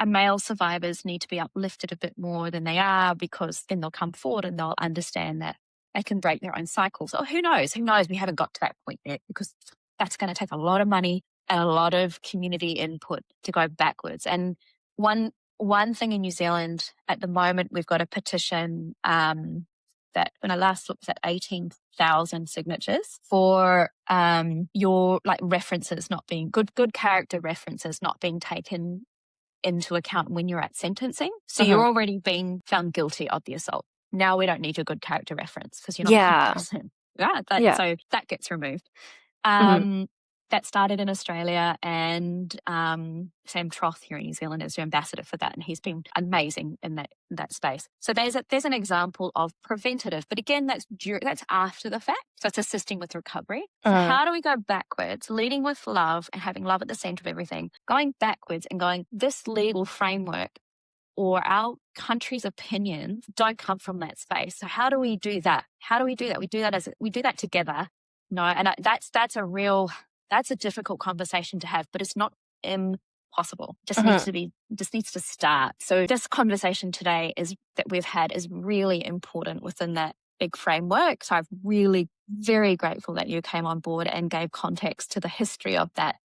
male survivors need to be uplifted a bit more than they are, because then they'll come forward and they'll understand that they can break their own cycles. Or who knows? Who knows? We haven't got to that point yet, because that's going to take a lot of money and a lot of community input to go backwards. And one thing in New Zealand at the moment, we've got a petition that when I last looked was at 18,000 signatures for your references not being good character references not being taken into account when you're at sentencing. So you're already being found guilty of the assault. Now we don't need your good character reference because you're not a good person. Yeah, so that gets removed. That started in Australia, and Sam Troth here in New Zealand is your ambassador for that, and he's been amazing in that space. So there's an example of preventative, but again, that's after the fact. So it's assisting with recovery. So how do we go backwards, leading with love and having love at the center of everything, going backwards and going, this legal framework or our country's opinions don't come from that space. So how do we do that? We do that together. No, and that's a difficult conversation to have, but it's not impossible. Just needs to start. So this conversation today that we've had is really important within that big framework. So I'm really very grateful that you came on board and gave context to the history of that